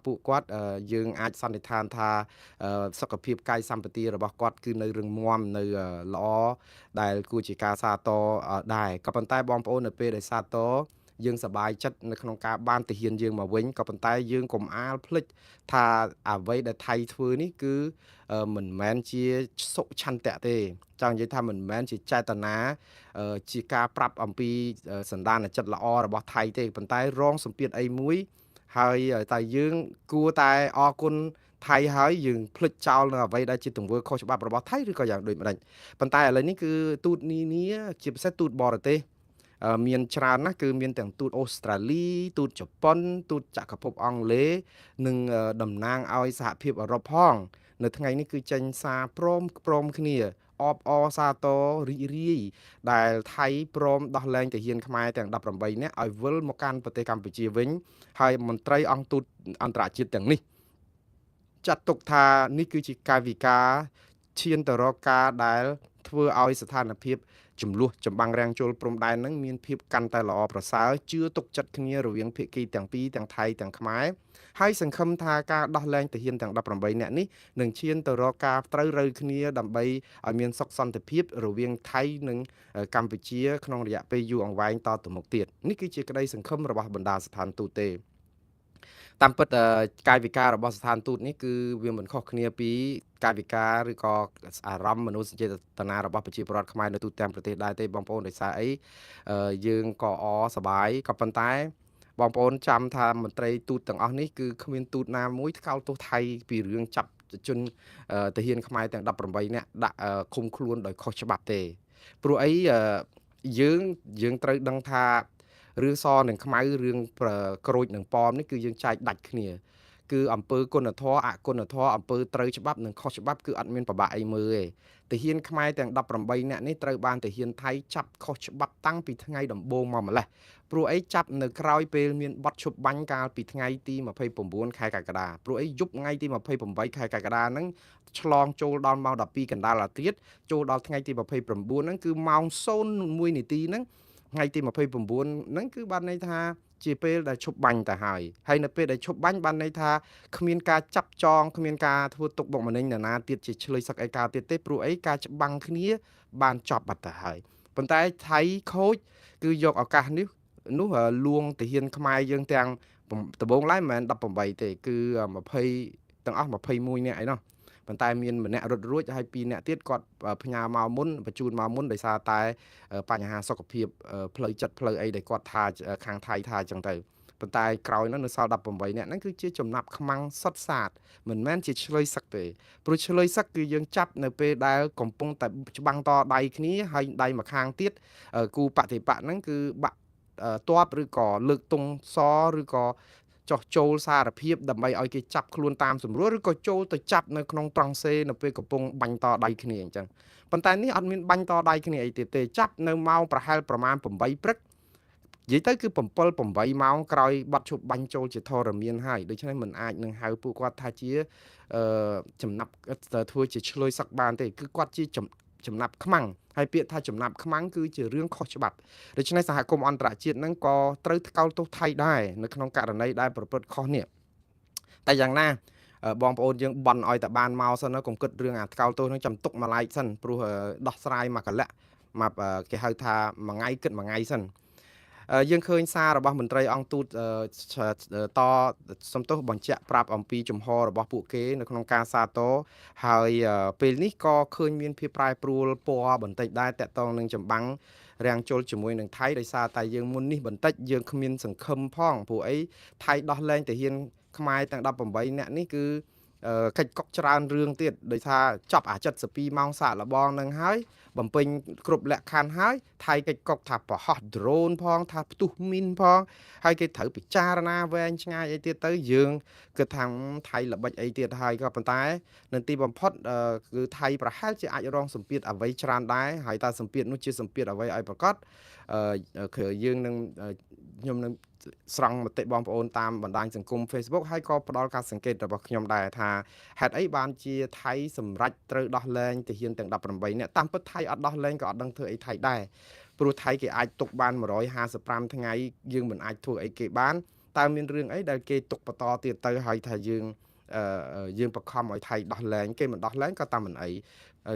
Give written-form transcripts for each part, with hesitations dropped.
ពួកគាត់យើងអាចសន្និដ្ឋានថាសុខភាពកាយសម្បទារបស់គាត់គឺនៅរឹងមាំនៅល្អដែលគួរជាការសាទរដែរក៏ប៉ុន្តែបងប្អូននៅពេលដែលសាទរយើងសប្បាយចិត្តនៅក្នុងការបានទាហានយើងមកវិញក៏ប៉ុន្តែយើងកុំអាលភ្លេចថាអ្វីដែលថៃធ្វើនេះគឺមិនមែនជាសុឆន្ទៈទេចង់និយាយថាមិនមែនជាចេតនាជាការប្រាប់អំពីសន្តានចិត្តល្អរបស់ថៃទេប៉ុន្តែរងសម្ពាធអីមួយហើយតែយើងគួរតែអរគុណថៃហើយយើងភ្លេចចោលនៅអ្វីដែលជាទង្វើខុសច្បាប់របស់ថៃឬក៏យ៉ាងដូចម្ដេចប៉ុន្តែឥឡូវនេះគឺទូតនានាជាពិសេសទូតបរទេសមានច្រើនណាស់គឺមានទាំងទូតអូស្ត្រាលីទូតជប៉ុនទូតចក្រភពអង់គ្លេសនិងតំណាងឲ្យសហភាពអឺរ៉ុបផងនៅថ្ងៃនេះគឺចេញសារព្រមគ្នាអបអរសាទររីករាយដែលថៃព្រមដោះលែងទាហានខ្មែរទាំង18នាក់ឲ្យវិលមកកាន់ប្រទេសកម្ពុជាវិញហើយមន្ត្រីអង្គទូតអន្តរជាតិទាំងនេះចាត់ទុកថានេះគឺជាកាយវិការឈានទៅរកការដែលធ្វើឲ្យស្ថានភាពចំនួនចម្បាំងរាំងជលព្រំដែននឹងមានភាពកាន់តែល្អប្រសើរជឿទុកចិត្តគ្នារវាងភាគីទាំងពីរទាំងថៃទាំងខ្មែរហើយសង្ឃឹមថាការដោះលែងទាហានទាំង18នាក់នេះនឹងឈានទៅរកការត្រូវរើគ្នាដើម្បីឲ្យមានសុខសន្តិភាពរវាងថៃនិងកម្ពុជាក្នុងរយៈពេលយូរអង្វែងតទៅមុខទៀតនេះគឺជាក្តីសង្ឃឹមរបស់បណ្ដាស្ថានទូតទេតាមពិតកាយវិការរបស់ស្ថានទូតនេះគឺវាមិនខុសគ្នាពីកាយវិការឬក៏អារម្មណ៍មនោសញ្ចេតនារបស់ប្រជាពលរដ្ឋខ្មែរនៅទូទាំងប្រទេសដែរទេបងប្អូនដោយសារអីយើងក៏សប្បាយក៏ប៉ុន្តែបងប្អូនចាំថាមន្ត្រីទូតទាំងអស់នេះគឺគ្មានទូតណាមួយថ្កោលទោសថៃពីរឿងចាប់ជនទាហានខ្មែរទាំង18នាក់ដាក់ឃុំខ្លួនដោយខុសច្បាប់ទេព្រោះអីយើងត្រូវដឹងថារឿងសនិងខ្មៅរឿងក្រូចនិងប៉មនេះគឺយើងចែកដាច់គ្នាគឺអំពើគុណធម៌អគុណធម៌អំពើត្រូវច្បាប់និងខុសច្បាប់គឺអត់មានប្របាក់អីមើលទេទាហានខ្មែរទាំង18នាក់នេះត្រូវបានទាហានថៃចាប់ខុសច្បាប់តាំងពីថ្ងៃដំបូងមកម្លេះព្រោះអីចាប់នៅក្រោយពេលមានបទឈប់បាញ់កាលពីថ្ងៃទី29ខែកក្កដាព្រោះអីយប់ថ្ងៃទី28ខែកក្កដាហ្នឹងឆ្លងចូលដល់ម៉ោង12កណ្ដាលអាទិត្យចូលដល់ថ្ងៃទី29ហ្នឹងគឺម៉ោង0:01នាទីហ្នឹងថ្ងៃទី29ហ្នឹងគឺបានន័យថាជាពេលដែលឈប់បាញ់ទៅហើយនៅពេលដែលឈប់បាញ់បានន័យថាគ្មានការចាប់ចងគ្មានការធ្វើទុកបុកម្នេញនរណាទៀតជាឆ្លើយសឹកឯកាទៀតទេព្រោះអីការច្បាំងគ្នាបានចប់បាត់ទៅហើយប៉ុន្តែថៃខូចគឺយកឱកាសនេះនោះលួងទាហានខ្មែរយើងទាំងដំបងឡើយមិនមែន18ទេគឺ20ទាំងអស់21នាក់ឯណោះប៉ុន្តែមានម្នាក់រត់រួចហើយ2នាក់ទៀតគាត់ផ្ញើមកមុនបញ្ជូនមកមុនដោយសារតែបញ្ហាសុខភាពផ្លូវចិត្តផ្លូវអីដែលគាត់ថាខាងថៃថាអញ្ចឹងទៅប៉ុន្តែក្រោយនោះនៅសល់18នាក់ហ្នឹងគឺជាចំណាប់ខ្មាំងសុតសាតមិនមែនជាឆ្លើយសឹកទេព្រោះឆ្លើយសឹកគឺយើងចាប់នៅពេលដែលកំពុងតែច្បាំងតដៃគ្នាហើយដៃម្ខាងទៀតគូបតិបៈហ្នឹងគឺបាក់តបឬក៏លើកទង់សឬក៏ចោះចូលសារភាពដើម្បីឲ្យគេចាប់ខ្លួនតាមស្រួលឬក៏ចូលទៅចាប់នៅក្នុងត្រង់សេនៅពេលកំពុងបាញ់តដៃគ្នាអញ្ចឹងប៉ុន្តែនេះអត់មានបាញ់តដៃគ្នាអីទៀតទេចាប់នៅម៉ោងប្រហែលប្រមាណ8ព្រឹកនិយាយទៅគឺ7 8ម៉ោងក្រោយបាត់ឈប់បាញ់ចូលជាធរមានហើយដូច្នេះមិនអាចនឹងហៅពួកគាត់ថាជាចំណាប់ធ្វើជាឆ្លើយសឹកបានទេគឺគាត់ជាចំណាប់ខ្មាំងហើយពាក្យថាចំណាប់ខ្មាំងគឺជារឿងខុសច្បាប់ដូច្នេះសហគមន៍អន្តរជាតិហ្នឹងក៏ត្រូវថ្កោលទោសថៃដែរនៅក្នុងករណីដែលប្រព្រឹត្តខុសនេះតែយ៉ាងណាបងប្អូនយើងបន់ឲ្យតែបានមកសិនណាកុំគិតរឿងអាថ្កោលទោសហ្នឹងចាំទុកមួយឡែកសិនព្រោះដោះស្រាយមួយកលៈមកគេហៅថាមួយថ្ងៃគិតមួយថ្ងៃសិនយើងឃើញសាររបស់មន្ត្រីអង្គទូតតសំទោសបញ្ជាក់ប្រាប់អំពីជំហររបស់ពួកគេនៅក្នុងការសាទរហើយពេលនេះក៏ឃើញមានភាពប្រែប្រួលពណ៌បន្តិចដែរតកតងនឹងចម្បាំងរាំងជលជាមួយនឹងថៃដោយសារតែយើងមុននេះបន្តិចយើងគ្មានសង្ឃឹមផងព្រោះអីថៃដោះលែងទាហានខ្មែរទាំង18នាក់នេះគឺកិច្ចកុកច្រើនរឿងទៀតដោយថាចាប់អា72ម៉ោងសាកល្បងនឹងហើយបំពេញគ្រប់លក្ខខណ្ឌហើយថៃកិច្ចកុកថាប្រហោះដ្រូនផងថាផ្ទុះមីនផងហើយគេត្រូវពិចារណាវែងឆ្ងាយអីទៀតទៅយើងគិតថាថៃល្បិចអីទៀតហើយក៏ប៉ុន្តែនៅទីបំផុតគឺថៃប្រហែលជាអាចរងសម្ពាធអ្វីច្រើនដែរហើយតើសម្ពាធនោះជាសម្ពាធអ្វីឲ្យប្រកាសយើងនឹងខ្ញុំនឹងស្រង់មតិបងប្អូនតាមបណ្ដាញសង្គម Facebook ហើយក៏ផ្ដល់ការសង្កេតរបស់ខ្ញុំដែរថាហេតុអីបានជាថៃសម្រេចត្រូវដោះលែងទាហានទាំង18នាក់តាមពិតថៃអត់ដោះលែងក៏អត់ដឹងធ្វើអីថៃដែរព្រោះថៃគេអាចទុកបាន155ថ្ងៃយើងមិនអាចធ្វើអីគេបាន តើមានរឿងអីដែលគេទុកបន្តទៀតទៅហើយថាយើងបង្ខំឲ្យថៃដោះលែងគេមិនដោះលែងក៏តាមមិនអី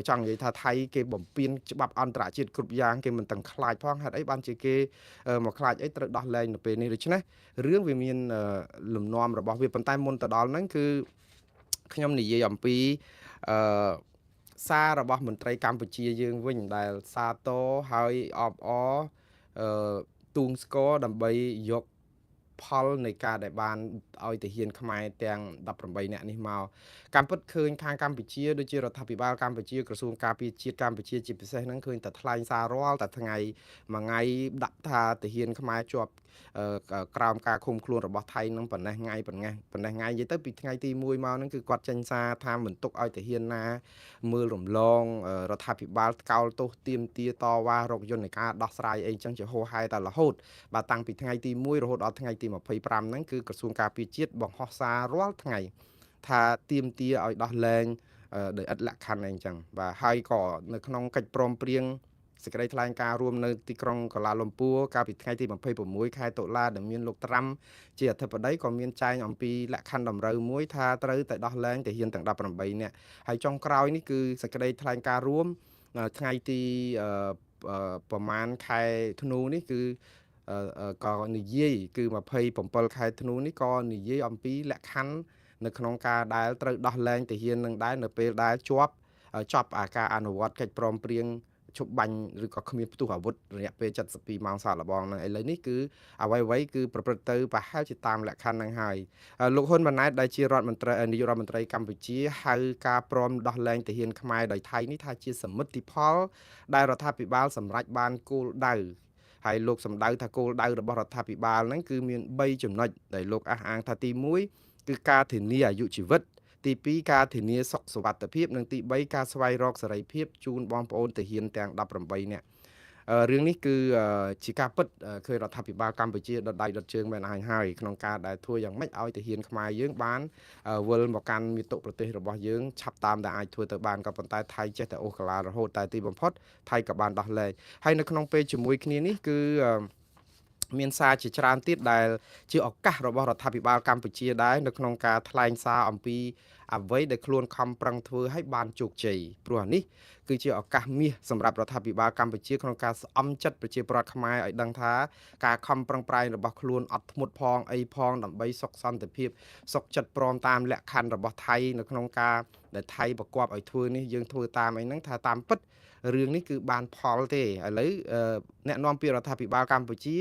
ចង់និយាយថាថៃគេបំពេញច្បាប់អន្តរជាតិគ្រប់យ៉ាងគេមិនទាំងខ្លាចផងហេតុអីបានជាគេមកខ្លាចអីត្រូវដោះលែងនៅពេលនេះដូច្នេះរឿងវាមានលំនាំរបស់វាប៉ុន្តែមុនទៅដល់ហ្នឹងគឺខ្ញុំនិយាយអំពីអឺសាររបស់មន្ត្រីកម្ពុជាយើងវិញដែលសាទរហើយអបអរទូងស្គរដើម្បីយកផលនៃការដែលបានឲ្យទាហានខ្មែរទាំង18នាក់នេះមកកម្មពិតឃើញខាងកម្ពុជាដូចជារដ្ឋាភិបាលកម្ពុជាក្រសួងការពារជាតិកម្ពុជាជាពិសេសហ្នឹងឃើញតែថ្លែងសាររាល់តែថ្ងៃមួយថ្ងៃដាក់ថាទាហានខ្មែរជាប់ក្រោមការឃុំខ្លួនរបស់ថៃនឹងប៉ុណ្ណេះថ្ងៃប៉ុណ្ណេះថ្ងៃនិយាយទៅពីថ្ងៃទី1មកហ្នឹងគឺគាត់ចេញសារថាមិនទុកឲ្យទាហានណាមើលរំលងរដ្ឋាភិបាលកោលទោសទាមទារតវ៉ារកយន្តការដោះស្រាយអីចឹងជាហោហែតែរហូតបាទតាំងពីថ្ងៃទី1រហូតដល់ថ្ងៃទី25ហ្នឹងគឺក្រសួងការពារជាតិបង្ហោះសាររាល់ថ្ងៃថាទាមទារឲ្យដោះលែងដោយឥតលក្ខខណ្ឌអីចឹងបាទហើយក៏នៅក្នុងកិច្ចព្រមព្រៀងសេចក្តីថ្លែងការណ៍រួមនៅទីក្រុងកូឡាលំពួរកាលពីថ្ងៃទី26ខែតុលាដែលមានលោកត្រាំជាអធិបតីក៏មានចែងអំពីលក្ខខណ្ឌតម្រូវមួយថាត្រូវតែដោះលែងទាហានទាំង18នាក់ហើយចុងក្រោយនេះគឺសេចក្តីថ្លែងការណ៍រួមថ្ងៃទីប្រមាណខែធ្នូនេះគឺក៏និយាយគឺ27ខែធ្នូនេះក៏និយាយអំពីលក្ខខណ្ឌនៅក្នុងការដែលត្រូវដោះលែងទាហាននឹងដែរនៅពេលដែលចប់ការអនុវត្តកិច្ចព្រមព្រៀងឈប់បាញ់ឬក៏គ្មានផ្ទុះអាវុធរយៈពេល72ម៉ោងសាកល្បងហ្នឹងឥឡូវនេះគឺអ្វីគឺប្រព្រឹត្តទៅប្រហែលជាតាមលក្ខខណ្ឌហ្នឹងហើយលោកហ៊ុនម៉ាណែតដែលជារដ្ឋមន្ត្រីនាយករដ្ឋមន្ត្រីកម្ពុជាហៅការព្រមដោះលែងទាហានខ្មែរដោយថៃនេះថាជាសមិទ្ធផលដែលរដ្ឋាភិបាលសម្រេចបានគោលដៅហើយលោកសម្ដៅថាគោលដៅរបស់រដ្ឋាភិបាលហ្នឹងគឺមាន3ចំណុចដែលលោកអះអាងថាទី1គឺការធានាអាយុជីវិតទី2ការធានាសុខសុវត្ថិភាពនិងទី3ការស្វែងរកសេរីភាពជូនបងប្អូនទាហានទាំង18នាក់រឿងនេះគឺជាការពិតឃើញរដ្ឋាភិបាលកម្ពុជាដុតដៃដុតជើងមែនហើយក្នុងការដែលធ្វើយ៉ាងម៉េចឲ្យទាហានខ្មែរយើងបានវិលមកកាន់មាតុប្រទេសរបស់យើងឆាប់តាមដែលអាចធ្វើទៅបានក៏ប៉ុន្តែថៃចេះតែអូសកាឡារហូតតែទីបំផុតថៃក៏បានដោះលែងហើយនៅក្នុងពេលជាមួយគ្នានេះគឺមានសារជាច្រើនទៀតដែលជាឱកាសរបស់រដ្ឋាភិបាលកម្ពុជាដែរនៅក្នុងការថ្លែងសារអំពីអ្វីដែលខ្លួនខំប្រឹងធ្វើឲ្យបានជោគជ័យព្រោះនេះគឺជាឱកាសមាសសម្រាប់រដ្ឋាភិបាលកម្ពុជាក្នុងការស្អំចិត្តប្រជាពលរដ្ឋខ្មែរឲ្យដឹងថាការខំប្រឹងប្រែងរបស់ខ្លួនអត់ធ្មត់ផងអីផងដើម្បីសុខសន្តិភាពសុខចិត្តព្រមតាមលក្ខខណ្ឌរបស់ថៃនៅក្នុងការដែលថៃប្រកបឲ្យធ្វើនេះយើងធ្វើតាមអីហ្នឹងថាតាមពិតរឿងនេះគឺបានផលទេឥឡូវអ្នកនាំពាក្យរដ្ឋាភិបាលកម្ពុជា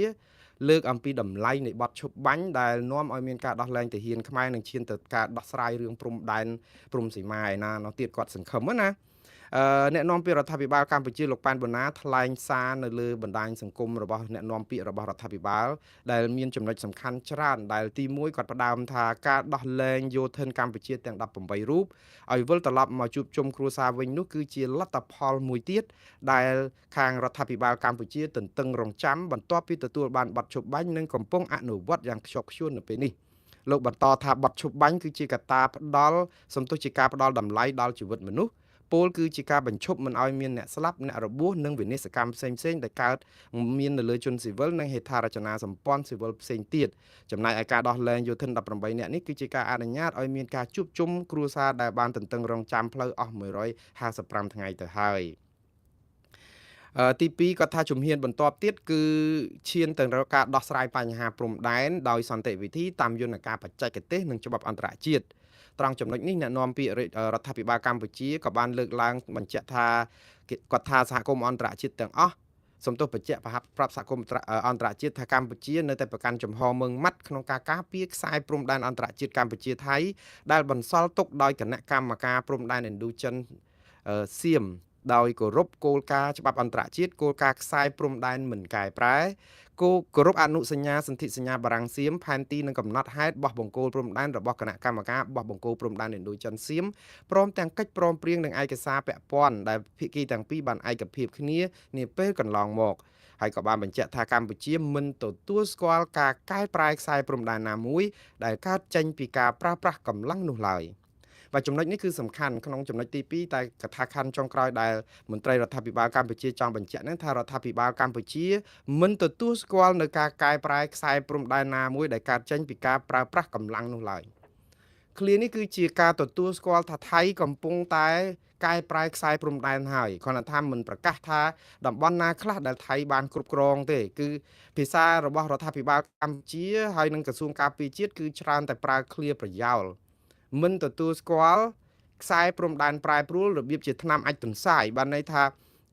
លើកអំពីតម្លៃនៃបទឈប់បាញ់ដែលនាំឲ្យមានការដោះលែងទាហានខ្មែរនិងឈានទៅការដោះស្រាយរឿងព្រំដែនព្រំសីមាឯណានោះទៀតគាត់សង្ឃឹមណាអ្នកនាំពាក្យរដ្ឋាភិបាលកម្ពុជាលោកប៉ែនបូណាថ្លែងសារនៅលើបណ្ដាញសង្គមរបស់អ្នកនាំពាក្យរបស់រដ្ឋាភិបាលដែលមានចំណុចសំខាន់ច្រើនដែលទី1គាត់ផ្ដើមថាការដោះលែងយោធិនកម្ពុជាទាំង18រូបឲ្យវិលត្រឡប់មកជួបជុំគ្រួសារវិញនោះគឺជាលទ្ធផលមួយទៀតដែលខាងរដ្ឋាភិបាលកម្ពុជាទន្ទឹងរង់ចាំបន្ទាប់ពីទទួលបានប័ណ្ណឈប់បាញ់និងកំពុងអនុវត្តយ៉ាងខ្ជាប់ខ្ជួននៅពេលនេះលោកបន្តថាប័ណ្ណឈប់បាញ់គឺជាកត្តាផ្ដល់សំទុះជាការផ្ដល់តម្លៃដល់ជីវិតមនុស្សពលគឺជាការបញ្ឈប់មិនឲ្យមានអ្នកស្លាប់អ្នករបួសនិងវិនិស្សកម្មផ្សេងៗដែលកើតមាននៅលើជនស៊ីវិលនិងហេដ្ឋារចនាសម្ព័ន្ធស៊ីវិលផ្សេងទៀតចំណែកឯការដោះលែងយោធិន18នាក់នេះគឺជាការអនុញ្ញាតឲ្យមានការជួបជុំគ្រួសារដែលបានទន្ទឹងរង់ចាំផ្លូវអស់155ថ្ងៃទៅហើយទី2គាត់ថាជំហានបន្ទាប់ទៀតគឺឈានទៅរកការដោះស្រាយបញ្ហាព្រំដែនដោយសន្តិវិធីតាមយន្តការបច្ចេកទេសនិងច្បាប់អន្តរជាតិត្រង់ចំណុចនេះអ្នកនាំពាក្យរដ្ឋាភិបាលកម្ពុជាក៏បានលើកឡើងបញ្ជាក់ថាគាត់ថាសហគមន៍អន្តរជាតិទាំងអស់សំទោសបញ្ជាក់ប្រាប់សហគមន៍អន្តរជាតិថាកម្ពុជានៅតែប្រកាន់ចំហម៉ឺងម៉ាត់ក្នុងការការពារខ្សែព្រំដែនអន្តរជាតិកម្ពុជាថៃដែលបន្សល់ទុកដោយគណៈកម្មការព្រំដែនឥណ្ឌូចិនសៀមដោយគោរពគោលការណ៍ច្បាប់អន្តរជាតិគោលការណ៍ខ្សែព្រំដែនមិនកែប្រែគោរពអនុសញ្ញាសន្ធិសញ្ញាបារាំងសៀមផែនទីនិងកំណត់ហេតុបោះបង្គោលព្រំដែនរបស់គណៈកម្មការបោះបង្គោលព្រំដែនឥណ្ឌូចិនសៀមព្រមទាំងកិច្ចព្រមព្រៀងនិងឯកសារពាក់ព័ន្ធដែលភាគីទាំងពីរបានឯកភាពគ្នានាពេលកន្លងមកហើយក៏បានបញ្ជាក់ថាកម្ពុជាមិនទទួលស្គាល់ការកែប្រែខ្សែព្រំដែនណាមួយដែលកើតចេញពីការប្រើប្រាស់កម្លាំងនោះឡើយ vàចំណុចនេះគឺសំខាន់ក្នុងចំណុចទី2តែកថាខណ្ឌចុងក្រោយដែលមន្ត្រីរដ្ឋាភិបាលកម្ពុជាចង់បញ្ជាក់ហ្នឹងថារដ្ឋាភិបាលកម្ពុជាមិនទទួលស្គាល់នៅការកែប្រែខ្សែព្រំដែនណាមួយដែលកើតចេញពីការប្រើប្រាស់កម្លាំងនោះឡើយឃ្លានេះគឺជាការទទួលស្គាល់ថាថៃកំពុងតែកែប្រែខ្សែព្រំដែនហើយគ្រាន់តែថាមិនប្រកាសថាតំបន់ណាខ្លះដែលថៃបានគ្រប់គ្រងទេគឺភាសារបស់រដ្ឋាភិបាលកម្ពុជាហើយនិងក្រសួងការពារជាតិគឺច្រើនតែប្រើឃ្លាប្រយោលមិនទទួលស្គាល់ខ្សែព្រំដែនប្រែប្រួលរបៀបជាឆ្នាំអាចទន្សាយបានន័យថា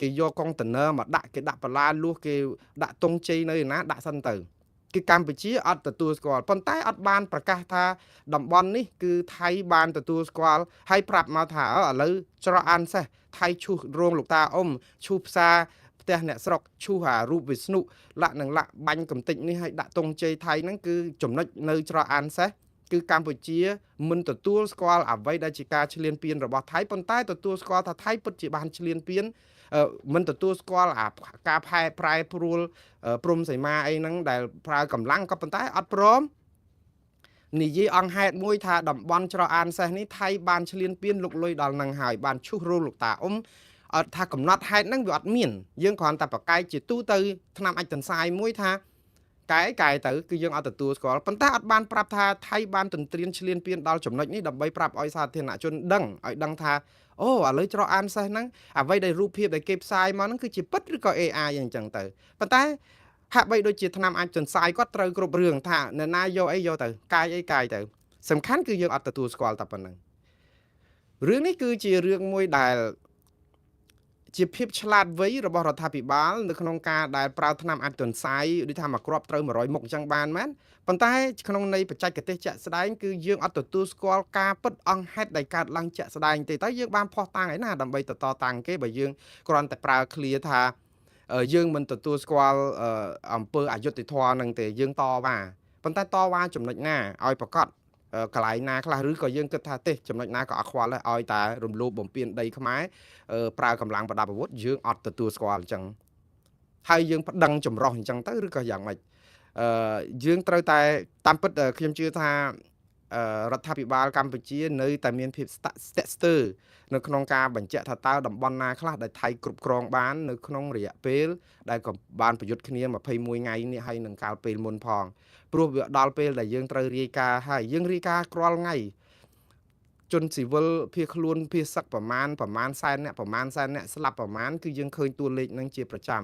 គេយកកុងតឺន័រមកដាក់គេដាក់បន្លាលួសគេដាក់តុងជ័យនៅឯណាដាក់សិនទៅគឺកម្ពុជាអត់ទទួលស្គាល់ប៉ុន្តែអត់បានប្រកាសថាតំបន់នេះគឺថៃបានទទួលស្គាល់ហើយប្រាប់មកថាឥឡូវច្រកអានសេះថៃឈូសរោងលោកតាអ៊ុំឈូសផ្សារផ្ទះអ្នកស្រុកឈូសអារូបវិស្ណុលាក់នឹងលាក់បាញ់កំតិចនេះឲ្យដាក់តុងជ័យថៃហ្នឹងគឺចំណុចនៅច្រកអានសេះគឺកម្ពុជាមិនទទួលស្គាល់អ្វីដែលជាការឈ្លានពានរបស់ថៃប៉ុន្តែទទួលស្គាល់ថាថៃពិតជាបានឈ្លានពានមិនទទួលស្គាល់ការប្រែប្រួលព្រំសីមាអីហ្នឹងដែលប្រើកម្លាំងក៏ប៉ុន្តែអត់ព្រមនិយាយអង្គហេតុមួយថាតំបន់ច្រកអានសេះនេះថៃបានឈ្លានពានលុកលុយដល់នឹងហើយបានឈូសរោលោកតាអ៊ុំអត់ថាកំណត់ហេតុហ្នឹងវាអត់មានយើងគ្រាន់តែប្រកែកជាទូទៅឆ្នាំអាចទន្សាយមួយថាកែទៅគឺយើងអត់ទទួលស្គាល់ប៉ុន្តែអត់បានប្រាប់ថាថៃបានទន្ទ្រានឈ្លានពានដល់ចំណុចនេះដើម្បីប្រាប់ឲ្យសាធារណជនដឹងឲ្យដឹងថាអូឥឡូវច្រកអានសេះហ្នឹងអ្វីដែលរូបភាពដែលគេផ្សាយមកហ្នឹងគឺជាពិតឬក៏ AI អញ្ចឹងទៅប៉ុន្តែហាក់បីដូចជាឆ្នាំអាចទន្សាយគាត់ត្រូវគ្រប់រឿងថានរណាយកអីយកទៅកាយអីកាយទៅសំខាន់គឺយើងអត់ទទួលស្គាល់តែប៉ុណ្្នឹងរឿងនេះគឺជារឿងមួយដែលជាភាពឆ្លាតវៃរបស់រដ្ឋាភិបាលនៅក្នុងការដែលប្រើថ្នាំអាចទន្សាយដូចថាមកគ្រាប់ត្រូវ100មុខអញ្ចឹងបានមែនប៉ុន្តែក្នុងន័យបច្ចេកទេសជាក់ស្ដែងគឺយើងអត់ទទួលស្គាល់ការពិតអង្គហេតុដែលកើតឡើងជាក់ស្ដែងទេតែយើងបានផុសតាំងឯណាដើម្បីតតាំងគេបើយើងគ្រាន់តែប្រើឃ្លាថាយើងមិនទទួលស្គាល់អំពើអយុត្តិធម៌នឹងទេយើងតវ៉ាប៉ុន្តែតវ៉ាចំណុចណាឲ្យប្រកាសកន្លែងណាខ្លះឬក៏យើងគិតថាទេចំណុចណាក៏អត់ខ្វល់ដែរឲ្យតែរំលោភបំពានដីខ្មែរប្រើកម្លាំងប្រដាប់អាវុធយើងអត់ទទួលស្គាល់អញ្ចឹងហើយយើងប្តឹងចម្រោះអញ្ចឹងទៅឬក៏យ៉ាងម៉េចយើងត្រូវតែតាមពិតខ្ញុំជឿថារដ្ឋាភិបាលកម្ពុជានៅតែមានភាពស្ទាក់ស្ទើរនៅក្នុងការបញ្ជាក់ថាតើតំបន់ណាខ្លះដែលថៃគ្រប់គ្រងបាននៅក្នុងរយៈពេលដែលក៏បានប្រយុទ្ធគ្នា21ថ្ងៃនេះហើយនឹងកាលពេលមុនផងព្រោះវាដល់ពេលដែលយើងត្រូវរាយការណ៍ហើយយើងរាយការណ៍រាល់ថ្ងៃជនស៊ីវិលភៀសខ្លួនភៀសសឹកប្រមាណសែនអ្នកស្លាប់ប្រមាណគឺយើងឃើញតួលេខនឹងជាប្រចាំ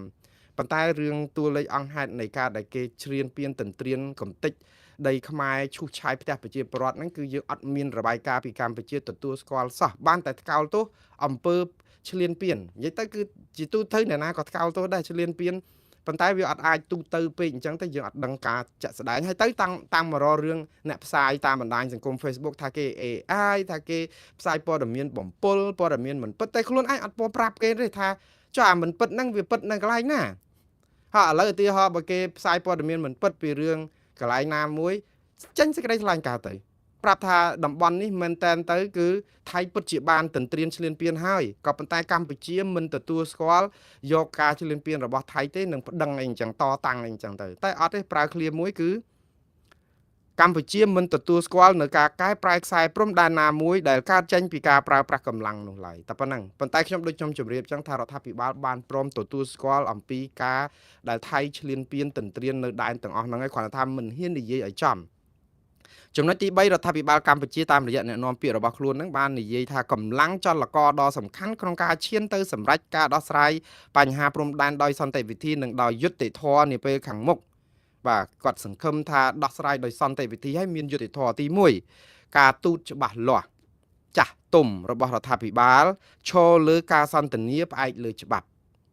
ប៉ុន្តែរឿងតួលេខអង្គហេតុនៃការដែលគេជ្រៀនពៀនទន្ទ្រានកំតិចដីខ្មែរឈូសឆាយផ្ទះប្រជាពលរដ្ឋហ្នឹងគឺយើងអត់មានរបាយការណ៍ពីកម្ពុជាទទួលស្គាល់សោះបានតែថ្កោលទោសអំពើឈ្លានពាននិយាយទៅគឺជាទូទៅអ្នកណាក៏ថ្កោលទោសដែរឈ្លានពានប៉ុន្តែវាអត់អាចទូទៅពេកអញ្ចឹងទៅយើងអត់ដឹងការចាក់ស្ដែងហើយទៅតាមមកររឿងអ្នកផ្សាយតាមបណ្ដាញសង្គម Facebook ថាគេ AI ថាគេផ្សាយព័ត៌មានបំពុលព័ត៌មានមិនពិតតែខ្លួនឯងអត់ប្រាប់គេទេថាចុះអាមិនពិតហ្នឹងវាពិតនៅកន្លែងណាហើយឥឡូវឧទាហរណ៍បើគេផ្សាយព័ត៌មានមិនពិតពីរឿងកន្លែងណាមួយចេញសេចក្តីថ្លែងការណ៍ទៅប្រាប់ថាតំបន់នេះមែនតែនទៅគឺថៃពិតជាបានទន្ទ្រានឈ្លានពានហើយក៏ប៉ុន្តែកម្ពុជាមិនទទួលស្គាល់យកការឈ្លានពានរបស់ថៃទេនឹងប្តឹងអីអញ្ចឹងតតាំងអីអញ្ចឹងទៅតែអត់ទេប្រើឃ្លាមួយគឺកម្ពុជាមិនទទួលស្គាល់នៅការកែប្រែខ្សែព្រំដែនណាមួយដែលកើតចេញពីការប្រើប្រាស់កម្លាំងនោះឡើយតែប៉ុណ្ណឹងប៉ុន្តែខ្ញុំដូចខ្ញុំជម្រាបចឹងថារដ្ឋាភិបាលបានព្រមទទួលស្គាល់អំពីការដែលថៃឈ្លានពានទន្ទ្រាននៅដែនទាំងអស់ហ្នឹងហើយគ្រាន់តែថាមិនហ៊ាននិយាយឲ្យចំចំណុចទី3រដ្ឋាភិបាលកម្ពុជាតាមរយៈអ្នកនាំពាក្យរបស់ខ្លួននឹងបាននិយាយថាកម្លាំងចលករដ៏សំខាន់ក្នុងការឈានទៅសម្រេចការដោះស្រាយបញ្ហាព្រំដែនដោយសន្តិវិធីនិងដោយយុត្តិធម៌នាពេលខាងមុខបាទគាត់សង្ឃឹមថាដោះស្រាយដោយសន្តិវិធីហើយមានយុត្តិធម៌ទី1ការទូតច្បាស់លាស់ចាស់ទុំរបស់រដ្ឋាភិបាលឈរលើការសន្ទនាផ្អែកលើច្បាប់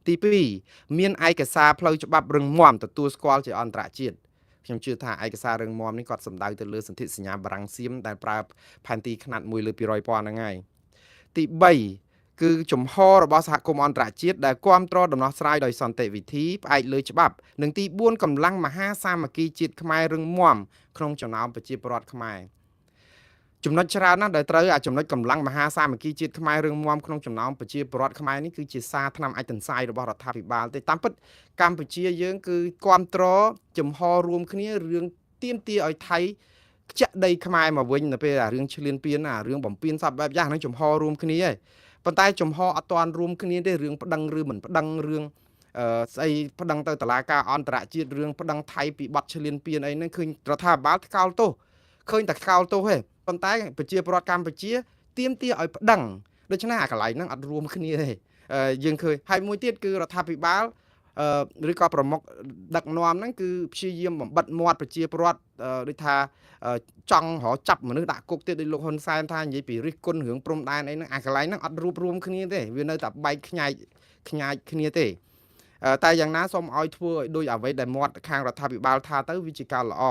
ទី2មានឯកសារផ្លូវច្បាប់រឹងមាំទទួលស្គាល់ជាអន្តរជាតិខ្ញុំជឿថាឯកសាររឹងមាំនេះគាត់សំដៅទៅលើសន្ធិសញ្ញាបារាំងសៀមដែលប្រើផែនទីខ្នាត1លើ200,000ហ្នឹងហើយទី3គឺជំហររបស់សហគមន៍អន្តរជាតិដែលគាំទ្រដំណោះស្រាយដោយសន្តិវិធីផ្អែកលើច្បាប់និងទី4កម្លាំងមហាសាមគ្គីជាតិខ្មែររឹងមាំក្នុងចំណោមប្រជាពលរដ្ឋខ្មែរចំណុចច្រើនណាស់ដែលត្រូវចំណុចកម្លាំងមហាសាមគ្គីជាតិខ្មែររឹងមាំក្នុងចំណោមប្រជាពលរដ្ឋខ្មែរនេះគឺជាសារថ្នាំអាចទន្សាយរបស់រដ្ឋាភិបាលទេតាមពិតកម្ពុជាយើងគឺគាំទ្រចំហរួមគ្នារឿងទាមទារឲ្យថៃ ចាក់ដីខ្មែរមកវិញនៅពេលរឿងឈ្លានពានរឿងបំពេញសពបែបយ៉ាងហ្នឹងចំហរួមគ្នាឯងប៉ុន្តែចំហអត់ទាន់រួមគ្នាទេរឿងប្តឹងឬមិនប្តឹងរឿងស្អីប្តឹងទៅតុលាការអន្តរជាតិរឿងប្តឹងថៃពីបទឈ្លានពានអីហ្នឹងឃើញរដ្ឋាភិបាលថ្កោលទោសឃើញតែថ្កោលទោសទេប៉ុន្តែប្រជាពលរដ្ឋកម្ពុជាទាមទារឲ្យប្តឹងដូច្នេះអាកន្លែងហ្នឹងអត់រួមគ្នាទេយើងឃើញហើយមួយទៀតគឺរដ្ឋាភិបាលឬក៏ប្រមុខដឹកនាំហ្នឹងគឺព្យាយាមបំបិតមាត់ប្រជាពលរដ្ឋដូចថាចង់រកចាប់មនុស្សដាក់គុកទៀតដោយលោកហ៊ុនសែនថានិយាយពីរិះគន់រឿងព្រំដែនអីហ្នឹងអាកន្លែងហ្នឹងអត់រួបរวมគ្នាទេវានៅតែបែកខ្ញាយគ្នាទេតែយ៉ាងណាសូមឲ្យធ្វើឲ្យដូចអ្វីដែលមាត់ខាងរដ្ឋាភិបាលថាទៅវាជាការល្អ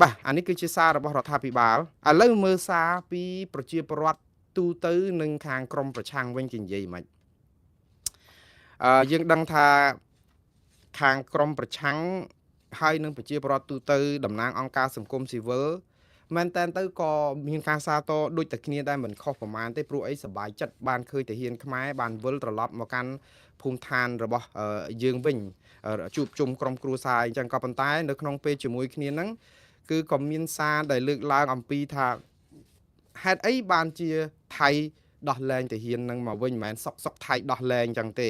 បាទអានេះគឺជាសាររបស់រដ្ឋាភិបាលឥឡូវមើលសារពីប្រជាពលរដ្ឋទូទៅនឹងខាងក្រមប្រឆាំងវិញគេនិយាយមិនយើងដឹងថាខាងក្រមប្រឆាំងហើយនឹងប្រជាពលរដ្ឋទូទៅតំណាងអង្គការសង្គមស៊ីវិលមែនតើទៅក៏មានការសាទរដូចតែគ្នាដែរមិនខុសប្រមាណទេព្រោះអីសប្បាយចិត្តបានឃើញទាហានខ្មែរបានវិលត្រឡប់មកកាន់ភូមិឋានរបស់យើងវិញជួបជុំក្រុមគ្រួសារអញ្ចឹងក៏ប៉ុន្តែនៅក្នុងពេលជាមួយគ្នាហ្នឹងគឺក៏មានសារដែលលើកឡើងអំពីថាហេតុអីបានជាថៃដោះលែងទាហាននឹងមកវិញមិនមែនសុកថៃដោះលែងអញ្ចឹងទេ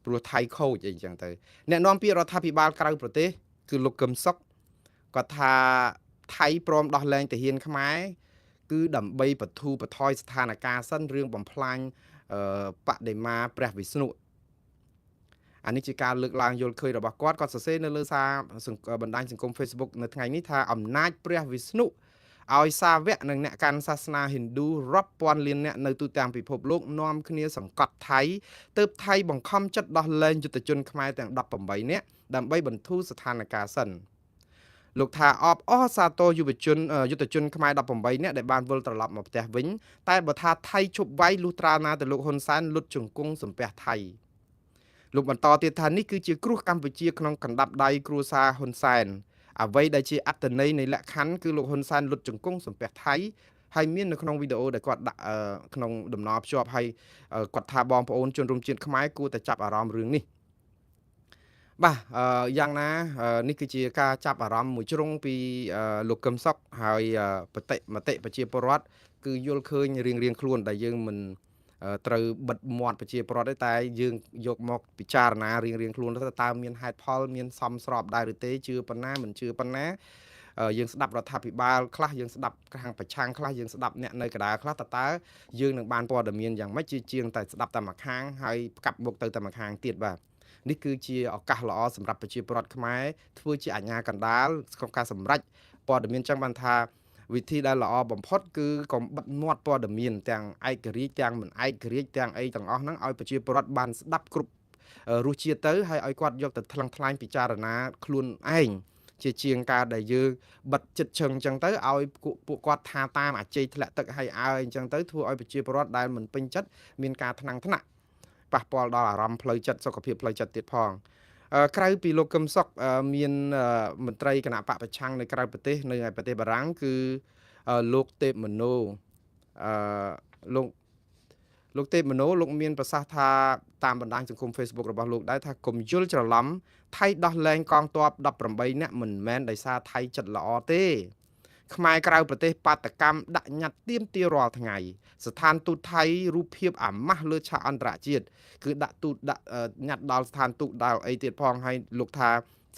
ព្រោះថៃខូចអីអញ្ចឹងទៅអ្នកនាំពាក្យរដ្ឋាភិបាលក្រៅប្រទេសគឺលោកកឹមសុខគាត់ថាថៃព្រមដោះលែងទាហានខ្មែរគឺដើម្បីបធូរបថយស្ថានភាពសិនរឿងបំផ្លាញបដិមាព្រះវិស្ណុអានេះជាការលើកឡើងយល់ឃើញរបស់គាត់សរសេរនៅលើសារបណ្ដាញសង្គម Facebook នៅថ្ងៃនេះថាអំណាចព្រះវិស្ណុឲ្យសាវកនិងអ្នកកាន់សាសនាហិណ្ឌូរាប់ពាន់លានអ្នកនៅទូទាំងពិភពលោកនាំគ្នាសង្កត់ថៃទើបថៃបង្ខំចិត្តដោះលែងយុទ្ធជនខ្មែរទាំង18នាក់ដើម្បីបន្ធូរស្ថានភាពសិនលោកថាអបអរសាទរយុទ្ធជនខ្មែរ18នាក់ដែលបានវិលត្រឡប់មកផ្ទះវិញតែបើថាថៃជប់វាយលុះត្រាណាទៅលោកហ៊ុនសែនលុតជង្គង់សំពះថៃលោកបន្តទៀតថានេះគឺជាគ្រោះកម្ពុជាក្នុងកណ្ដាប់ដៃគ្រួសារហ៊ុនសែនអ្វីដែលជាអត្តន័យនៃលក្ខខណ្ឌគឺលោកហ៊ុនសែនលុតជង្គង់សំពះថៃហើយមាននៅក្នុងវីដេអូដែលគាត់ដាក់ក្នុងដំណរភ្ជាប់ហើយគាត់ថាបងប្អូនជនរួមជាតិខ្មែរគួរតែចាប់អារម្មណ៍រឿងនេះបាទយ៉ាងណានេះគឺជាការចាប់អារម្មណ៍មួយជ្រុងពីលោកកឹមសុខហើយមតិប្រជាពលរដ្ឋគឺយល់ឃើញរៀងខ្លួនដែលយើងមិនត្រូវបិទមាត់ប្រជាពលរដ្ឋទេតែយើងយកមកពិចារណារៀងខ្លួនទៅតើមានហេតុផលមានសមស្របដែរឬទេជឿប៉ុណ្ណាមិនជឿប៉ុណ្ណាយើងស្ដាប់រដ្ឋាភិបាលខ្លះយើងស្ដាប់ខាងប្រឆាំងខ្លះយើងស្ដាប់អ្នកនៅកណ្ដាលខ្លះតើយើងនឹងបានព័ត៌មានយ៉ាងម៉េចជាងតែស្ដាប់តែម្ខាងហើយផ្កាប់មុខទៅតែម្ខាងទៀតបាទនេះគឺជាឱកាសល្អសម្រាប់ប្រជាពលរដ្ឋខ្មែរធ្វើជាអាជ្ញាកណ្ដាលក្នុងការសម្រេចព័ត៌មានចឹងបានថាវិធីដែលល្អបំផុតគឺកុំបិទមាត់ព័ត៌មានទាំងឯករាជ្យទាំងមិនឯករាជ្យទាំងអីទាំងអស់ហ្នឹងឲ្យប្រជាពលរដ្ឋបានស្ដាប់គ្រប់រសជាតិទៅហើយឲ្យគាត់យកទៅថ្លឹងថ្លែងពិចារណាខ្លួនឯងជាងការដែលយើងបិទចិត្តឈឹងអញ្ចឹងទៅឲ្យពួកគាត់ថាតាមអាជ័យធ្លាក់ទឹកឲ្យអញ្ចឹងទៅធ្វើឲ្យប្រជាពលរដ្ឋដែលមិនពេញចិត្តមានការថ្នាក់ប៉ះពាល់ដល់អារម្មណ៍ផ្លូវចិត្តសុខភាពផ្លូវចិត្តទៀតផងក្រៅពីលោកកឹមសុខមានមន្ត្រីគណៈបកប្រឆាំងនៅក្រៅប្រទេសនៅឯប្រទេសបារាំងគឺលោកទេពមនោលោកទេពមនោលោកមានប្រសាសន៍ថាតាមបណ្ដាញសង្គម Facebook របស់លោកដែរថាកុំយល់ច្រឡំថៃដោះលែងកងទ័ព18នាក់មិនមែនដោយសារថៃចិត្តល្អទេខ្មែរក្រៅប្រទេសបាតកម្មដាក់ញត្តិទាមទាររាល់ថ្ងៃស្ថានទូតថៃរូបភាពអាម៉ាស់លើឆាកអន្តរជាតិគឺដាក់ញត្តិដល់ស្ថានទូតដល់អីទៀតផងហើយលោកថា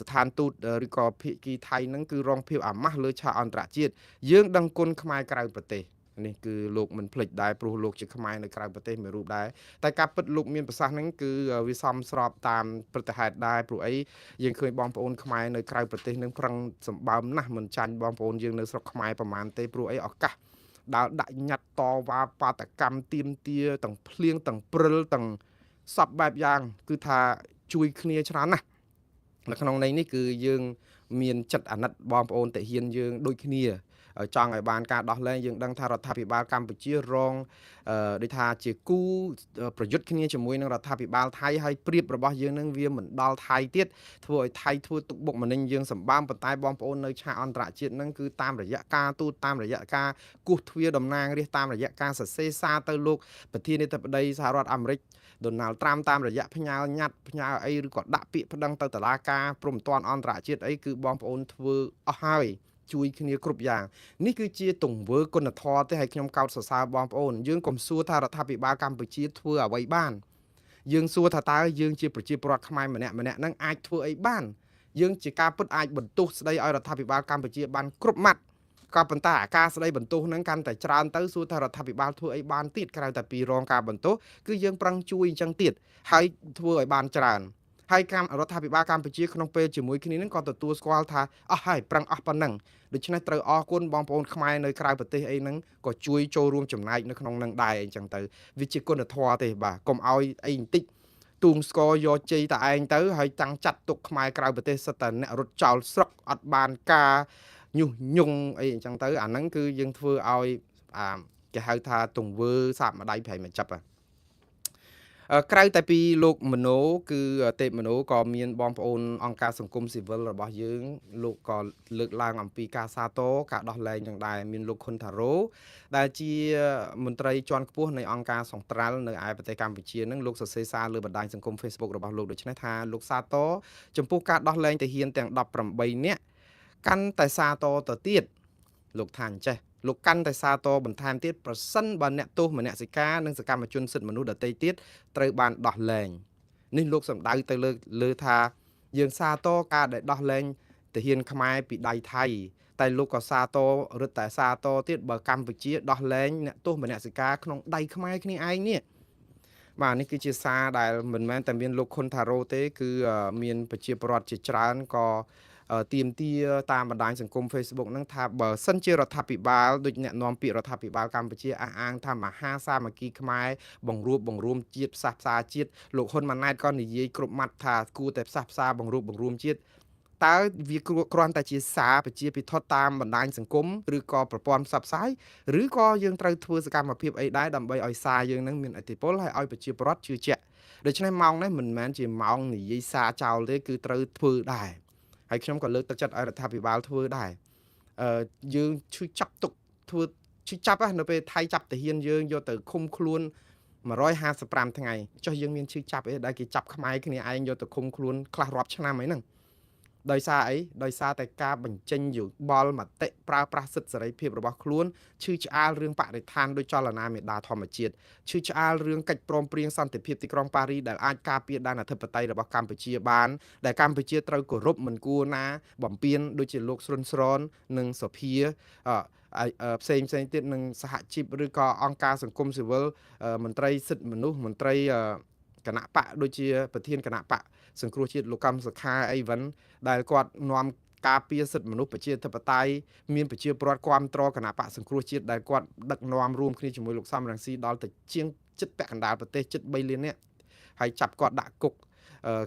ស្ថានទូតឬក៏ភាគីថៃហ្នឹងគឺរងភាពអាម៉ាស់លើឆាកអន្តរជាតិយើងដឹងគុណខ្មែរក្រៅប្រទេសនេះគឺលោកមិនភ្លេចដែរព្រោះលោកជាខ្មែរនៅក្រៅប្រទេសមួយរូបដែរតែការពិតលោកមានប្រសាសន៍ហ្នឹងគឺវាសមស្របតាមព្រឹត្តិហេតុដែរព្រោះអីយើងឃើញបងប្អូនខ្មែរនៅក្រៅប្រទេសនឹងប្រឹងសម្បើមណាស់មិនចាញ់បងប្អូនយើងនៅស្រុកខ្មែរប្រហែលទេព្រោះអីឱកាសដល់ដាក់ញត្តិតវ៉ាបាតកម្មទាមទារទាំងភ្លៀងទាំងព្រិលទាំងសពបែបយ៉ាងគឺថាជួយគ្នាច្រើនណាស់នៅក្នុងន័យនេះគឺយើងមានចិត្តអាណិតបងប្អូនតាហ៊ានយើងដូចគ្នាចង់ឲ្យបានការដោះលែងយើងដឹងថារដ្ឋាភិបាលកម្ពុជារងដូចថាជាគូប្រយុទ្ធគ្នាជាមួយនឹងរដ្ឋាភិបាលថៃហើយព្រៀបរបស់យើងនឹងវាមិនដល់ថៃទៀតធ្វើឲ្យថៃធ្វើទុកបុកម្នេញយើងសម្បើមប៉ុន្តែបងប្អូននៅឆាកអន្តរជាតិនឹងគឺតាមរយៈការទូតតាមរយៈការគោះទ្វារតំណាងរាស្ត្រតាមរយៈការសរសេរសារទៅលោកប្រធានាធិបតីសហរដ្ឋអាមេរិកDonald Trump តាមរយៈផ្ញើញត្តិផ្ញើអីឬក៏ដាក់ពាក្យប្តឹងទៅតុលាការព្រំប្រទានអន្តរជាតិអីគឺបងប្អូនធ្វើអស់ហើយ ជួយគ្នាគ្រប់យ៉ាងនេះគឺជាទង្វើគុណធម៌ទេឲ្យខ្ញុំកោតសរសើរបងប្អូនយើងកុំសួរថារដ្ឋាភិបាលកម្ពុជាធ្វើអ្វីបានយើងសួរថាតើយើងជាប្រជាពលរដ្ឋខ្មែរម្នាក់ហ្នឹងអាចធ្វើអីបានយើងជាការពិតអាចបន្ទោសស្ដីឲ្យរដ្ឋាភិបាលកម្ពុជាបានគ្រប់ម៉ាត់ក៏ប៉ុន្តែអាការស្ដីបន្ទោសហ្នឹងកាន់តែច្រើនទៅសួរថារដ្ឋាភិបាលធ្វើអីបានទៀតក្រៅតែពីរងការបន្ទោសគឺយើងប្រឹងជួយអញ្ចឹងទៀតហើយធ្វើឲ្យបានច្រើនហើយរដ្ឋាភិបាលកម្ពុជាក្នុងពេលជាមួយគ្នានឹងក៏ទទួលស្គាល់ថាអស់ហើយប្រឹងអស់ប៉ុណ្ណឹងដូច្នេះត្រូវអរគុណបងប្អូនខ្មែរនៅក្រៅប្រទេសអីហ្នឹងក៏ជួយចូលរួមចំណែកនៅក្នុងនឹងដែរអីចឹងទៅវាជាគុណធម៌ទេបាទកុំឲ្យអីបន្តិចទូងស្គរយកជ័យតែឯងទៅហើយតាំងចាត់ទុកខ្មែរក្រៅប្រទេសសិតតែអ្នករត់ចោលស្រុកអត់បានការញុះញង់អីចឹងទៅអាហ្នឹងគឺយើងធ្វើឲ្យគេហៅថាទង្វើសាបម្ដាយប្រៃមកចាប់ក្រៅតែពីលោកមโนគឺទេពមโนក៏មានបងប្អូនអង្គការសង្គមស៊ីវិលរបស់យើងលោកក៏លើកឡើងអំពីការសាទរការដោះលែងទាំងដែរមានលោកខុនថារ៉ូដែលជាមន្ត្រីជាន់ខ្ពស់នៃអង្គការសង្ត្រាល់នៅឯប្រទេសកម្ពុជានឹងលោកសរសេរសារលើបណ្ដាញសង្គម Facebook របស់លោកដូច្នេះថាលោកសាទរចំពោះការដោះលែងទាហានទាំង18នាក់កាន់តែសាទរទៅទៀតលោកថាអញ្ចេះលោកកាន់តែសាទរបន្ថែមទៀតប្រសិនបើអ្នកទោសមនសិការនិងសកម្មជនសិទ្ធិមនុស្សដទៃទៀតត្រូវបានដោះលែងនេះលោកសម្ដៅទៅលើថាយើងសាទរការដែលដោះលែងទាហានខ្មែរពីដៃថៃតែលោកក៏សាទររឹតតែសាទរទៀតបើកម្ពុជាដោះលែងអ្នកទោសមនសិការក្នុងដៃខ្មែរគ្នាឯងនេះបាទនេះគឺជាសារដែលមិនមែនតែមានលោកខុនថារ៉ូទេគឺមានប្រជាពលរដ្ឋជាច្រើនក៏ទៀមទាតាមបណ្ដាញសង្គម Facebook ហ្នឹងថាបើសិនជារដ្ឋាភិបាលដូចអ្នកនាំពាក្យរដ្ឋាភិបាលកម្ពុជាអះអាងថាមហាសាមគ្គីខ្មែរបង្រួមជាតិផ្សះផ្សាជាតិលោកហ៊ុនម៉ាណែតក៏និយាយគ្រប់ម៉ាត់ថាគួរតែផ្សះផ្សាបង្រួមជាតិតើវាគ្រាន់តែជាសារប្រជាពិធតាមបណ្ដាញសង្គមឬក៏ប្រព័ន្ធផ្សព្វផ្សាយឬក៏យើងត្រូវធ្វើសកម្មភាពអីដែរដើម្បីឲ្យសារយើងនឹងមានឥទ្ធិពលហើយឲ្យប្រជាពលរដ្ឋជឿជាក់ដូច្នេះម៉ោងនេះមិនមែនជាម៉ោងនិយាយសារចោលទេគឺត្រូវធ្វើដែរហើយខ្ញុំក៏លើកទឹកចិត្តឲ្យរដ្ឋាភិបាលធ្វើដែរយើងឈឺចាប់ទុកធ្វើឈឺចាប់នៅពេលថៃចាប់ទាហានយើងយកទៅឃុំខ្លួន155ថ្ងៃចុះយើងមានឈឺចាប់អីដែលគេចាប់ខ្មែរគ្នាឯងយកទៅឃុំខ្លួនខ្លះរាប់ឆ្នាំអីហ្នឹងដោយសារអីដោយសារតែការបញ្ចេញយោបល់មតិប្រើប្រាស់សិទ្ធិសេរីភាពរបស់ខ្លួនឈឺឆ្អាលរឿងបរិស្ថានដោយចលនាមេដាធម្មជាតិឈឺឆ្អាលរឿងកិច្ចព្រមព្រៀងសន្តិភាពទីក្រុងប៉ារីដែលអាចការពារដែនអធិបតេយ្យរបស់កម្ពុជាបានដែលកម្ពុជាត្រូវគោរពមិនគួរណាបំពានដូចជាលោកស្រុនស្រននិងសភាផ្សេងទៀតនឹងសហជីពឬក៏អង្គការសង្គមស៊ីវិលមន្ត្រីសិទ្ធិមនុស្សមន្ត្រីគណៈបកដូចជាប្រធានគណៈបកសង្គ្រោះជាតិលោកកម្មសខាអីវិញដែលគាត់នាំការពារសិទ្ធិមនុស្សប្រជាធិបតេយ្យមានប្រជាពលរដ្ឋគ្រប់គ្រងគណៈបកសង្គ្រោះជាតិដែលគាត់ដឹកនាំរួមគ្នាជាមួយលោកសំរងស៊ីដល់ទៅជាងចិត្តពាក់កណ្ដាលប្រទេសជិត3លាននាក់ហើយចាប់គាត់ដាក់គុក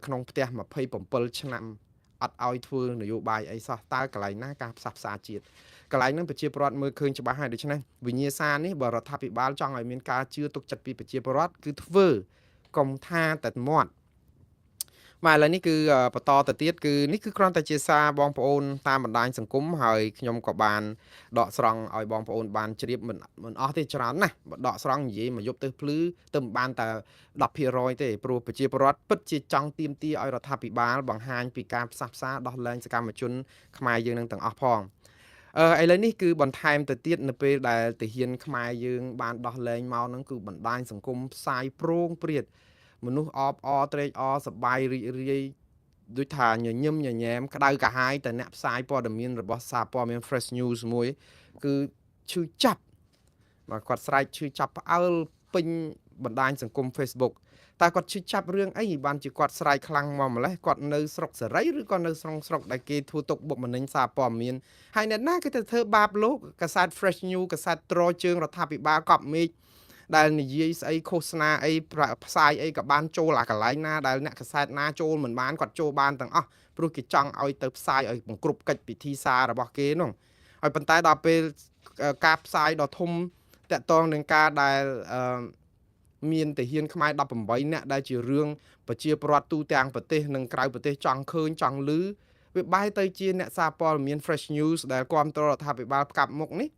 ក្នុងផ្ទះ27ឆ្នាំអត់ឲ្យធ្វើនយោបាយអីសោះតើកន្លែងណាការផ្សះផ្សាជាតិកន្លែងហ្នឹងប្រជាពលរដ្ឋមើលឃើញច្បាស់ហើយដូច្នេះវិញ្ញាសានេះបើរដ្ឋាភិបាលចង់ឲ្យមានការជឿទុកចិត្តពីប្រជាពលរដ្ឋគឺធ្វើកុំថាតែមាត់បាទឥឡូវនេះគឺបន្តទៅទៀតគឺនេះគឺគ្រាន់តែជាសារបងប្អូនតាមបណ្ដាញសង្គមហើយខ្ញុំក៏បានដកស្រង់ឲ្យបងប្អូនបានជ្រាបមិនអស់ទេច្រើនណាស់បើដកស្រង់និយាយមកយប់ទៅភ្លឺទៅមិនបានតែ 10% ទេព្រោះប្រជាពលរដ្ឋពិតជាចង់ទាមទារឲ្យរដ្ឋាភិបាលបង្ហាញពីការផ្សះផ្សាដោះលែងសកម្មជនខ្មែរយើងនឹងទាំងអស់ផងឥឡូវនេះគឺបន្ថែមទៅទៀតនៅពេលដែលទាហានខ្មែរយើងបានដោះលែងមកហ្នឹងគឺបណ្ដាញសង្គមផ្សាយប្រងព្រាតមនុស្សអបអរត្រេកអរសប្បាយរីករាយដូចថាញញឹមញញែមក្តៅកាហាយតែអ្នកផ្សាយព័ត៌មានរបស់សារព័ត៌មាន Fresh News មួយគឺឈឺចាប់មកគាត់ស្រែកឈឺចាប់ផ្អើលពេញបណ្ដាញសង្គម Facebook តែគាត់ឈឺចាប់រឿងអីបានជាគាត់ស្រែកខ្លាំងមកម្លេះគាត់នៅស្រុកសេរីឬក៏នៅស្រុកដែលគេធ្វើទុកបុកម្នេញសារព័ត៌មានហើយអ្នកណាគេទៅធ្វើបាបលោកកាសែត Fresh News កាសែតត្រជើងរដ្ឋាភិបាលកប់មេឃដែលនិយាយស្អីឃោសនាអីផ្សាយអីក៏បានចូលអាកន្លែងណាដែលអ្នកកាសែតណាចូលមិនបានគាត់ចូលបានទាំងអស់ព្រោះគេចង់ឲ្យទៅផ្សាយឲ្យបង្ក្រប់កិច្ចពិធីសាររបស់គេនោះហើយប៉ុន្តែដល់ពេលការផ្សាយដ៏ធំតាក់ទងនឹងការដែលមានទាហានខ្មែរ18នាក់ដែលជារឿងប្រជាពលរដ្ឋទូទាំងប្រទេសនិងក្រៅប្រទេសចង់ឃើញចង់ឮវាបែរទៅជាអ្នកសារព័ត៌មាន Fresh News ដែលគាំទ្ររដ្ឋាភិបាលផ្កាប់មុខនេះ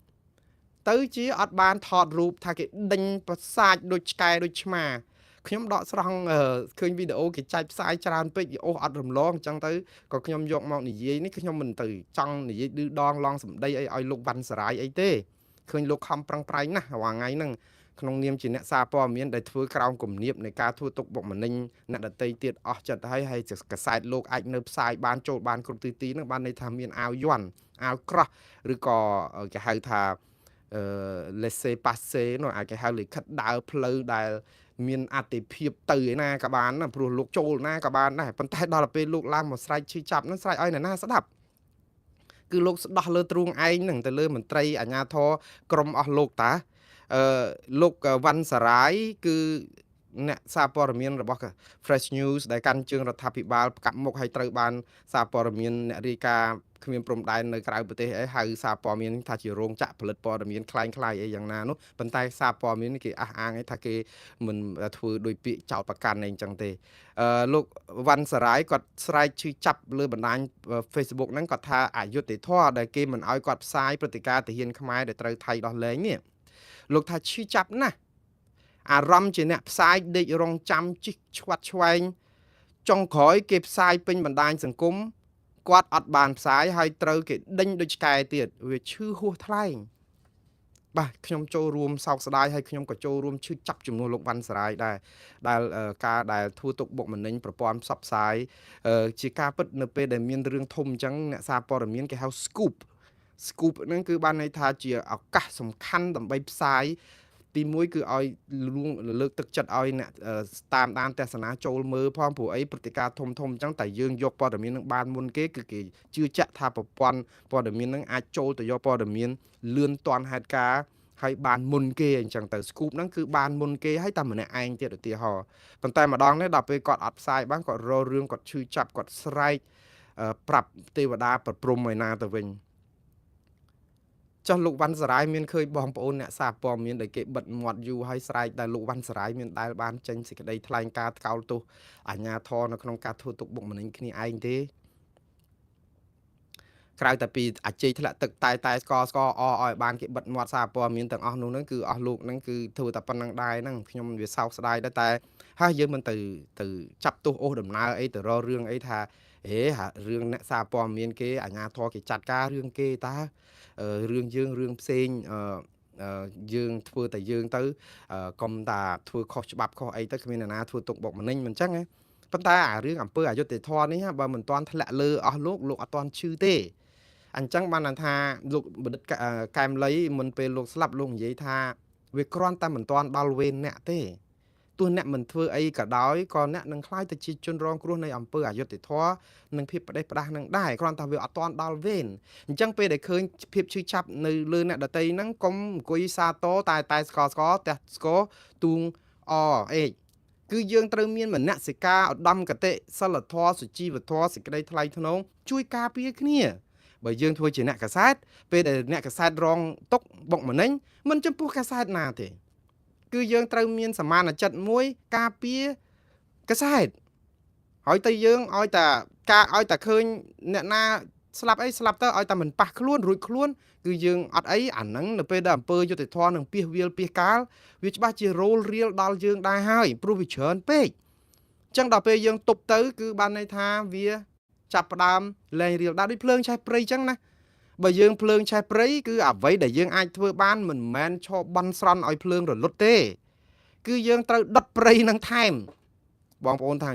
ទៅជាអត់បានថតរូបថាគេដេញប្រសាចដូចឆ្កែដូចឆ្មា ខ្ញុំដកស្រង់ឃើញវីដេអូគេចែកផ្សាយច្រើនពេកអូសអត់រំលងអញ្ចឹងទៅក៏ខ្ញុំយកមកនិយាយនេះខ្ញុំមិនទៅចង់និយាយឌឺដងឡងសម្ដីអីឲ្យលោកវ៉ាន់សារាយអីទេឃើញលោកខំប្រឹងប្រែងណាស់រាល់ថ្ងៃហ្នឹងក្នុងនាមជាអ្នកសារព័ត៌មានដែលធ្វើក្រោមគំនាបនៃការធ្វើទុកបុកម្នេញអ្នកដតីទៀតអស់ចិត្តហើយកសែតលោកអាចនៅផ្សាយបានចូលបានគ្រប់ទិសទីហ្នឹងបានន័យថាមានអាវយ័ន្តអាវក្រោះឬក៏គេហៅថាlaissez passer នោះអាចគេហៅលិខិតដើរផ្លូវដែលមានអតិភិបទៅឯណាក៏បានណាព្រោះលោកចូលណាក៏បានដែរប៉ុន្តែដល់ពេលលោកឡើងមកស្រែកឈឺចាប់ហ្នឹងស្រែកឲ្យអ្នកណាស្ដាប់គឺលោកស្ដោះលើទ្រូងឯងហ្នឹងទៅលើមន្ត្រីអាជ្ញាធរក្រុមអស់លោកតាលោកវ៉ាន់សារាយគឺអ្នកសារព័ត៌មានរបស់ Fresh News ដែលកាន់ជើងរដ្ឋាភិបាលផ្កាប់មុខឲ្យត្រូវបានសារព័ត៌មានអ្នករាយការណ៍គ្មានព្រំដែននៅក្រៅប្រទេសអីហៅសារព័ត៌មានថាជារោងចក្រផលិតព័ត៌មានคล้ายៗអីយ៉ាងណានោះប៉ុន្តែសារព័ត៌មានគេអះអាងថាគេមិនធ្វើដោយពាក្យចោទប្រកាន់អីចឹងទេលោកវ៉ាន់សារាយគាត់ស្រែកឈឺចាប់លើបណ្ដាញ Facebook ហ្នឹងគាត់ថាអយុត្តិធម៌ដែលគេមិនអោយគាត់ផ្សាយព្រឹត្តិការណ៍ទាហានខ្មែរដែលត្រូវថៃដោះលែងនេះលោកថាឈឺចាប់ណាស់អារម្មណ៍ជាអ្នកផ្សាយដេករងចាំជីកឆ្វាត់ឆ្វែងចុងក្រោយគេផ្សាយពេញបណ្ដាញសង្គមគាត់អត់បានផ្សាយហើយត្រូវគេដេញដូចឆ្កែទៀតវាឈឺហួសថ្លែងបាទខ្ញុំចូលរួមសោកស្ដាយហើយខ្ញុំក៏ចូលរួមឈឺចាប់ជំនួសលោកវ៉ាន់សារាយដែរដែលការដែលធ្វើទុកបុកម្នេញប្រព័ន្ធផ្សព្វផ្សាយជាការពិតនៅពេលដែលមានរឿងធំអញ្ចឹងអ្នកសារព័ត៌មានគេហៅ scoop ហ្នឹងគឺបានន័យថាជាឱកាសសំខាន់ដើម្បីផ្សាយទីមួយគឺឲ្យលើកទឹកចិត្តឲ្យអ្នកតាមដានទស្សនាចូលមើលផងព្រោះអីព្រឹត្តិការណ៍ធំអញ្ចឹងតែយើងយកព័ត៌មាននឹងបានមុនគេគឺគេជឿជាក់ថាប្រព័ន្ធព័ត៌មាននឹងអាចចូលទៅយកព័ត៌មានលឿនទាន់ហេតុការណ៍ហើយបានមុនគេអញ្ចឹងទៅ scoop ហ្នឹងគឺបានមុនគេហើយតែម្នាក់ឯងទៀតឧទាហរណ៍ប៉ុន្តែម្ដងនេះដល់ពេលគាត់អត់ផ្សាយបានគាត់រករឿងគាត់ឈឺចាប់គាត់ស្រែកប្រាប់ទេវតាប្រព្រំឯណាទៅវិញចុះលោកវ៉ាន់សារាយមានឃើញបងប្អូនអ្នកសារព័ត៌មានដែលគេបិទមាត់យូរហើយស្រែកតែលោកវ៉ាន់សារាយមានដែលបានចេញសេចក្តីថ្លែងការណ៍ថ្កោលទោសអាជ្ញាធរនៅក្នុងការធ្វើទុកបុកម្នេញគ្នាឯងទេក្រៅតែពីអាជ័យធ្លាក់ទឹកតែស្គរអឲ្យបានគេបិទមាត់សារព័ត៌មានទាំងអស់នោះហ្នឹងគឺអស់លោកហ្នឹងគឺធ្វើតែប៉ុណ្្នឹងដែរហ្នឹងខ្ញុំវាសោកស្ដាយដែរតែហើយយើងមិនទៅចាប់ទោសអូសដំណើរអីទៅរករឿងអីថារឿងអ្នកសារព័ត៌មានគេអាជ្ញាធរគេចាត់ការរឿងគេតើរឿងយើងរឿងផ្សេងយើងធ្វើតែយើងទៅកុំតាធ្វើខុសច្បាប់ខុសអីទៅគ្មានអ្នកណាធ្វើទុកបុកម្នេញមិនចឹងណាប៉ុន្តែអារឿងអំពើអយុត្តិធម៌នេះបើមិនទាន់ធ្លាក់លើអស់លោកអត់ទាន់ឈឺទេអញ្ចឹងបានថាលោកបណ្ឌិតកែមលីមុនពេលលោកស្លាប់លោកនិយាយថាវាគ្រាន់តែមិនទាន់ដល់វេនអ្នកទេទោះអ្នកមិនធ្វើអីក៏ដោយក៏អ្នកនឹងខ្លាចទៅជាជនរងគ្រោះនៃអំពើអយុត្តិធម៌និងភាពផ្ដេសផ្ដាសនឹងដែរគ្រាន់តែវាអត់ទាន់ដល់វេនអញ្ចឹងពេលដែលឃើញភាពឈឺចាប់នៅលើអ្នកដតីហ្នឹងកុំអង្គុយសាទរតែស្គរផ្ទះស្គរទូងអអេគឺយើងត្រូវមានមនសិការឧត្តមគតិសិលធម៌សុជីវធម៌សេចក្តីថ្លៃថ្នូរជួយការពារគ្នាបើយើងធ្វើជាអ្នកកាសែតពេលដែលអ្នកកាសែតរងទុកបុកម្នេញមិនចំពោះកាសែតណាទេគឺយើងត្រូវមានសមានចិត្តមួយការពារកាសែតហើយតែយើងឲ្យតែឃើញអ្នកណាស្លាប់អីស្លាប់ទៅឲ្យតែមិនប៉ះខ្លួនរួចខ្លួនគឺយើងអត់អីអាហ្នឹងនៅពេលដែលអំពើយុត្តិធម៌នឹងពីវាលពីកាលវាច្បាស់ជារោលរៀលដល់យើងដែរហើយព្រោះវាច្រើនពេកអញ្ចឹងដល់ពេលយើងទប់ទៅគឺបានន័យថាវាចាប់ផ្ដើមលែងរៀលដល់ដូចភ្លើងឆេះព្រៃអញ្ចឹងណាបើយើងភ្លើងឆេះព្រៃគឺអ្វីដែលយើងអាចធ្វើបានមិនមែនឈបន់ស្រន់ឲ្យភ្លើងរលត់ទេគឺយើងត្រូវដុតព្រៃនឹងថែមបងប្អូនថា